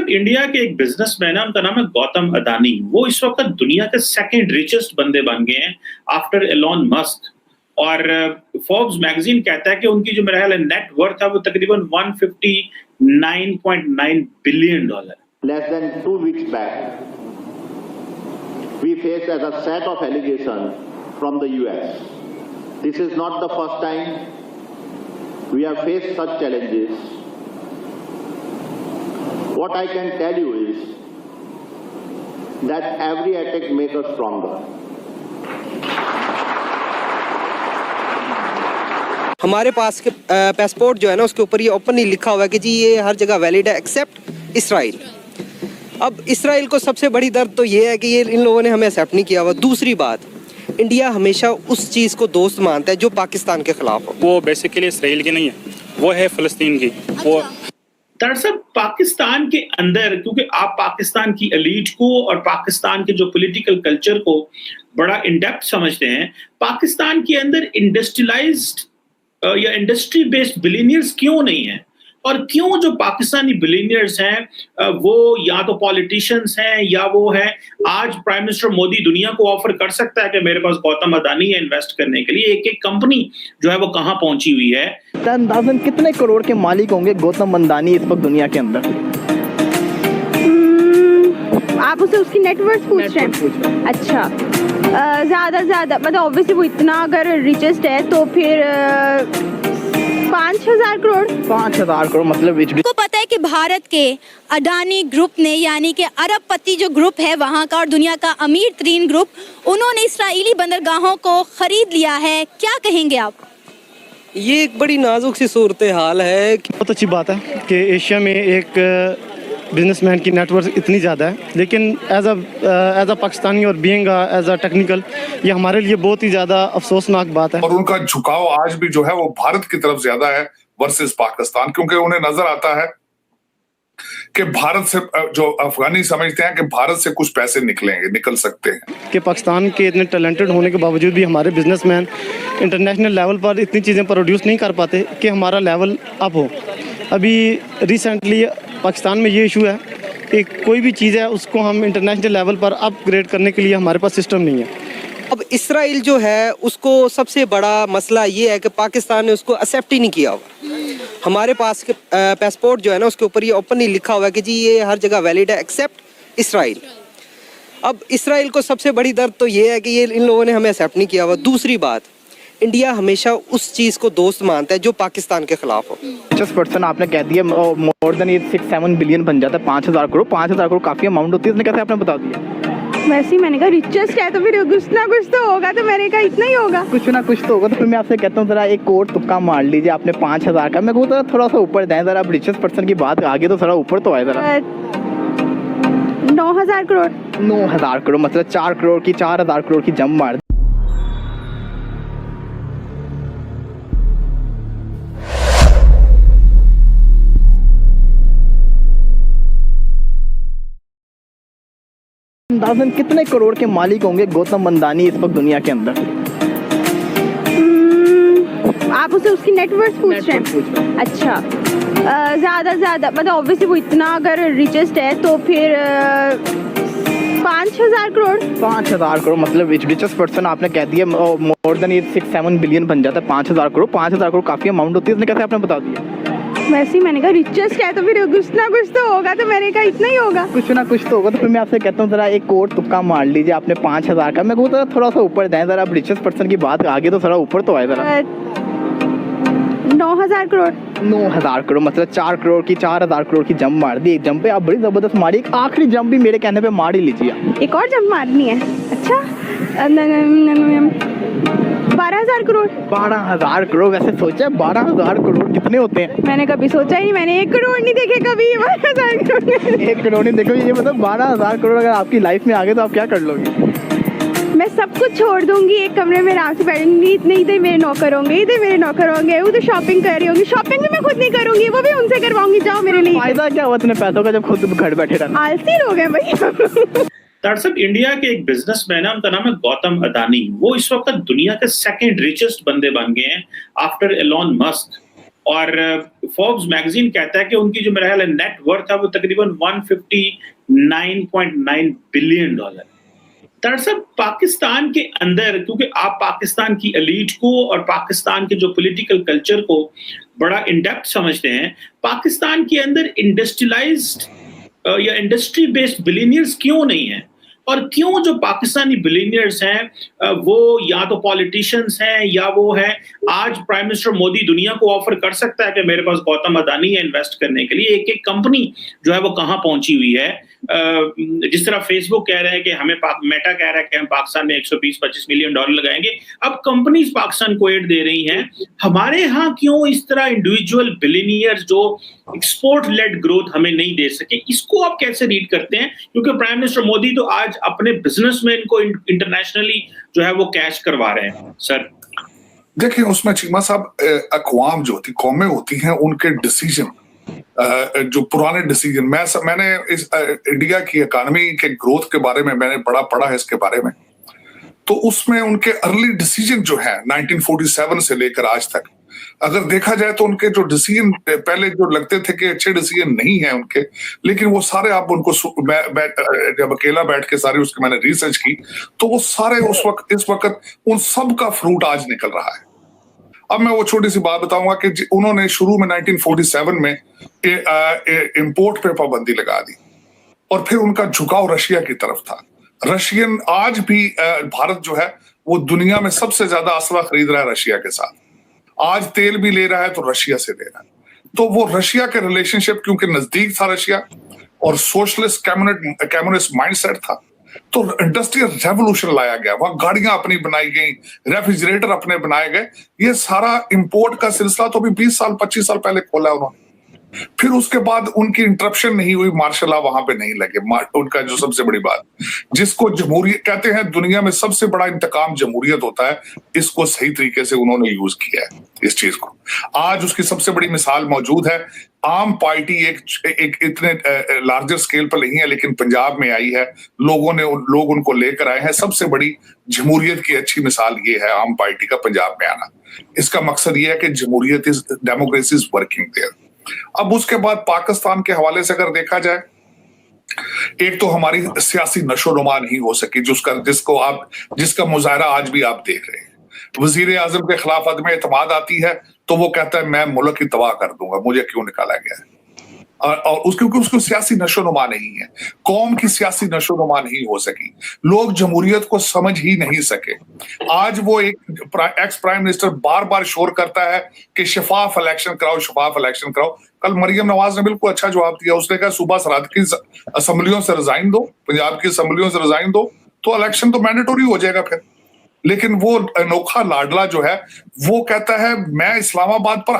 दरअसल इंडिया के एक बिजनेसमैन है, उनका नाम है गौतम अदानी। वो इस वक्त दुनिया के सेकंड रिचेस्ट बंदे बन गए हैं आफ्टर एलॉन मस्क। और फोर्ब्स मैगजीन कहता है कि उनकी जो मेरा ख्याल है नेट वर्थ है वो तकरीबन 159.9 billion dollar. Less than 2 weeks back, we faced as a set of allegations from the US. This is not the first time we have faced such challenges. What I can tell you is that every attack makes us stronger. हमारे पास के passport जो है ना उसके ऊपर ये openly लिखा हुआ है कि जी ये हर जगह वैलिड है एक्सेप्ट इसराइल। अब इसराइल को सबसे बड़ी दर्द तो ये है कि ये इन लोगों ने हमें एक्सेप्ट नहीं किया हुआ। दूसरी बात, इंडिया हमेशा उस चीज़ को दोस्त मानता है जो पाकिस्तान के खिलाफ हो। वो बेसिकली इसराइल की नहीं है, वो है फ़लस्तीन की। वो दरअसल पाकिस्तान के अंदर, क्योंकि आप पाकिस्तान की एलीट को और पाकिस्तान के जो पॉलिटिकल कल्चर को बड़ा इन डेप्थ समझते हैं, पाकिस्तान के अंदर इंडस्ट्रियलाइज्ड या इंडस्ट्री बेस्ड बिलियनियर्स क्यों नहीं है? और क्यों जो पाकिस्तानी बिलियनियर्स हैं वो या तो पॉलिटिशियंस हैं या वो है आज प्राइम मिनिस्टर मोदी दुनिया को ऑफर कर सकता है कि मेरे पास गौतम अदानी है इन्वेस्ट करने के लिए। एक एक कंपनी जो है वो कहां पहुंची हुई है। अंदाजन कितने करोड़ के मालिक होंगे गौतम अदानी इस वक्त दुनिया के अंदर? आप उसे उसकी नेटवर्थ पूछ रहे हैं? अच्छा, ज्यादा मतलब ऑब्वियसली वो इतना अगर रिचेस्ट है तो फिर 5,000 करोड़। 5,000 करोड़ मतलब आपको पता है कि भारत के अडानी ग्रुप ने, यानी कि अरबपति जो ग्रुप है वहाँ का और दुनिया का अमीर तरीन ग्रुप, उन्होंने इसराइली बंदरगाहों को खरीद लिया है। क्या कहेंगे आप? ये एक बड़ी नाजुक सी सूरत हाल है। बहुत अच्छी बात है कि एशिया में एक बिजनेसमैन की नेटवर्क इतनी ज़्यादा है, लेकिन एज अ पाकिस्तानी और बीइंग एज अ टेक्निकल ये हमारे लिए बहुत ही ज़्यादा अफसोसनाक बात है। और उनका झुकाव आज भी जो है वो भारत की तरफ ज्यादा है वर्सेस पाकिस्तान, क्योंकि उन्हें नजर आता है कि भारत से, जो अफगानी समझते हैं कि भारत से कुछ पैसे निकल सकते हैं। कि पाकिस्तान के इतने टैलेंटेड होने के बावजूद भी हमारे बिजनेसमैन इंटरनेशनल लेवल पर इतनी चीज़ें प्रोड्यूस नहीं कर पाते कि हमारा लेवल अप हो। अभी रिसेंटली पाकिस्तान में ये इशू है कि कोई भी चीज़ है उसको हम इंटरनेशनल लेवल पर अपग्रेड करने के लिए हमारे पास सिस्टम नहीं है। अब इसराइल जो है उसको सबसे बड़ा मसला ये है कि पाकिस्तान ने उसको एक्सेप्ट ही नहीं किया हुआ। हमारे पास के पासपोर्ट जो है ना उसके ऊपर ये ओपनली लिखा हुआ है कि जी ये हर जगह वैलिड है एक्सेप्ट इसराइल। अब इसराइल को सबसे बड़ी दर्द तो ये है कि ये इन लोगों ने हमें एक्सेप्ट नहीं किया हुआ। दूसरी बात, इंडिया हमेशा उस चीज़ को दोस्त मानता है जो पाकिस्तान के खिलाफ हो। 50% आपने कह दिया, मोर देन ये 6-7 बिलियन बन जाता है। 5,000 करोड़ 5,000 करोड़ काफ़ी अमाउंट होती है, इसने कैसे आपने बता दिया? वैसे ही मैंने कहा रिचेस्ट है तो फिर कुछ ना कुछ तो होगा, तो मैंने कहा इतना ही होगा। कुछ ना कुछ तो होगा। तो फिर मैं आपसे कहता हूँ जरा एक और तुक्का मार लीजिए। आपने 5,000 का, मैं कहूँ जरा थोड़ा सा ऊपर जाए, जरा आप रिचेस्ट पर्सन की बात आगे तो थोड़ा ऊपर तो आए जरा। 9,000 करोड़। 9,000 करोड़ मतलब 4 करोड़ की 4,000 करोड़ की जम मार। अंदाजन कितने करोड़ के मालिक होंगे गौतम अदानी इस वक्त दुनिया के अंदर? आप उसे उसकी नेटवर्थ पूछ रहे हैं? अच्छा, ज्यादा मतलब ऑब्वियसली वो इतना अगर रिचेस्ट है तो फिर 5,000 करोड़। 5,000 करोड़ मतलब रिचेस्ट पर्सन आपने कह दिया, मोर देन ये 6-7 बिलियन बन जाता है। 5,000 करोड़ 5,000 करोड़ काफ़ी अमाउंट होती है, इसने कैसे आपने बता दिया? वैसे ही मैंने कहा रिचेस्ट है तो फिर कुछ ना कुछ तो होगा, तो मैंने कहा इतना ही होगा। कुछ ना कुछ तो होगा। तो फिर मैं आपसे कहता हूँ जरा एक और तुक्का मार लीजिए। आपने 5,000 का, मैं कहूँ जरा थोड़ा सा ऊपर जाए, जरा आप रिचेस्ट पर्सन की बात आगे तो थोड़ा ऊपर तो आए जरा। 9,000 करोड़। 9,000 करोड़ मतलब 4 करोड़ की 4,000 करोड़ की जंप मार दी। एक जंप पे आप बड़ी जबरदस्त मारी। एक आखिरी जंप भी मेरे कहने पे मार ही लीजिए। एक और जंप मारनी है? अच्छा, 12,000 करोड़। 12,000 करोड़ वैसे सोचा 12,000 करोड़ कितने होते हैं? मैंने कभी सोचा ही नहीं, मैंने 1 करोड़ नहीं देखे कभी। 12,000 करोड़ 1 करोड़ नहीं देखो, ये मतलब 12,000 करोड़ अगर आपकी लाइफ में आ गए तो आप क्या कर लोगे? मैं सब कुछ छोड़ दूंगी, एक कमरे में आराम से बैठूंगी। इतने इधर मेरे नौकर होंगे, इधर मेरे नौकर होंगे, उधर शॉपिंग कर रही होंगी। शॉपिंग भी मैं खुद नहीं करूंगी, वो भी उनसे करवाऊंगी। जाओ मेरे लिए। फायदा क्या हुआ इतने पैसों का जब खुद घर बैठे रहना? आलसी लोग हैं भाई। दरअसल इंडिया के एक बिजनेसमैन है, उनका नाम है गौतम अदानी। वो इस वक्त दुनिया के सेकंड रिचेस्ट बंदे बन गए हैं आफ्टर एलॉन मस्क। और फोर्ब्स मैगजीन कहता है कि उनकी जो मेरा ख्याल है नेट वर्थ है वो तकरीबन 159.9 बिलियन डॉलर। दरअसल पाकिस्तान के अंदर, क्योंकि आप पाकिस्तान की एलीट को और पाकिस्तान के जो पॉलिटिकल कल्चर को बड़ा इन डेप्थ समझते हैं, पाकिस्तान के अंदर इंडस्ट्रियलाइज्ड या इंडस्ट्री बेस्ड बिलियनियर्स क्यों नहीं है, और क्यों जो पाकिस्तानी बिलियनियर्स हैं वो या तो पॉलिटिशियंस हैं या वो हैं। आज प्राइम मिनिस्टर मोदी दुनिया को ऑफर कर सकता है कि मेरे पास गौतम अदानी है इन्वेस्ट करने के लिए। एक एक कंपनी जो है वो कहाँ पहुंची हुई है। जिस तरह फेसबुक कह रहा है कि हमें मेटा कह रहा है कि हम पाकिस्तान में 120-25 मिलियन डॉलर लगाएंगे, अब कंपनीज पाकिस्तान को एड दे रही हैं। हमारे यहाँ क्यों इस तरह इंडिविजुअल बिलियनियर्स जो एक्सपोर्ट लेड ग्रोथ हमें नहीं दे सके, इसको आप कैसे रीड करते हैं? क्योंकि प्राइम मिनिस्टर मोदी तो आज अपने बिजनेसमैन को इंटरनेशनली जो है वो कैश करवा रहे हैं। सर देखिए, उसमें चीमा साहब, अक़वाम जो होती, कौमें होती हैं, उनके डिसीजन जो पुराने डिसीजन, मैंने इस इंडिया की इकोनॉमी के ग्रोथ के बारे में मैंने बड़ा पढ़ा है इसके बारे में, तो उसमें उनके अर्ली डिसीजन जो है 1947 से लेकर आज तक अगर देखा जाए तो उनके जो डिसीजन पहले जो लगते थे कि अच्छे डिसीजन नहीं है उनके, लेकिन वो सारे आप उनको मैं जब अकेला बैठ के सारी उसकी मैंने रिसर्च की तो वो सारे उस वक्त इस वक्त उन सब का फ्रूट आज निकल रहा है। अब मैं वो छोटी सी बात बताऊंगा कि उन्होंने शुरू में 1947 में इंपोर्ट पे पाबंदी लगा दी और फिर उनका झुकाव रशिया की तरफ था। रशियन आज भी भारत जो है वो दुनिया में सबसे ज्यादा असला खरीद रहा है रशिया के साथ। आज तेल भी ले रहा है तो रशिया से ले रहा है। तो वो रशिया के रिलेशनशिप क्योंकि नजदीक था रशिया और सोशलिस्ट कम्युनिस्ट माइंडसेट था, तो इंडस्ट्रियल रेवोल्यूशन लाया गया। वहां गाड़ियां अपनी बनाई गई, रेफ्रिजरेटर अपने बनाए गए। ये सारा इंपोर्ट का सिलसिला तो अभी 20 साल 25 साल पहले खोला उन्होंने। फिर उसके बाद उनकी इंटरप्शन नहीं हुई, मार्शल लॉ वहां पे नहीं लगे। उनका जो सबसे बड़ी बात, जिसको जमहूरियत कहते हैं, दुनिया में सबसे बड़ा इंतकाम जमहूरियत होता है, इसको सही तरीके से उन्होंने यूज किया है इस चीज को। आज उसकी सबसे बड़ी मिसाल मौजूद है। आम पार्टी एक इतने लार्जर स्केल पर नहीं है, लेकिन पंजाब में आई है, लोग उनको लेकर आए हैं। सबसे बड़ी जमहूरियत की अच्छी मिसाल ये है आम पार्टी का पंजाब में आना। इसका मकसद ये है कि जमहूरियत is democracy is working there. अब उसके बाद पाकिस्तान के हवाले से अगर देखा जाए, एक तो हमारी सियासी नशोनुमा नहीं हो सकी जिसका मुजाहरा आज भी आप देख रहे हैं। वजीर आजम के खिलाफ अदम एतमाद आती है तो वो कहता है मैं मुल्क की तबाह कर दूंगा, मुझे क्यों निकाला गया है। और क्योंकि उसको सियासी नशोनुमा नहीं है, कौम की सियासी नशोनुमा नहीं हो सकी, लोग जमहूरियत को समझ ही नहीं सके। आज वो एक एक्स प्राइम मिनिस्टर बार बार शोर करता है कि शफाफ इलेक्शन कराओ, शफाफ इलेक्शन कराओ। कल मरियम नवाज ने बिल्कुल अच्छा जवाब दिया। उसने कहा सूबा सरहद की असेंबलियों से रिजाइन दो, पंजाब की असेंबलियों से रिजाइन दो, तो इलेक्शन तो मैंडेटरी हो जाएगा फिर। लेकिन वो अनोखा लाडला जो है वो कहता है मैं इस्लामाबाद पर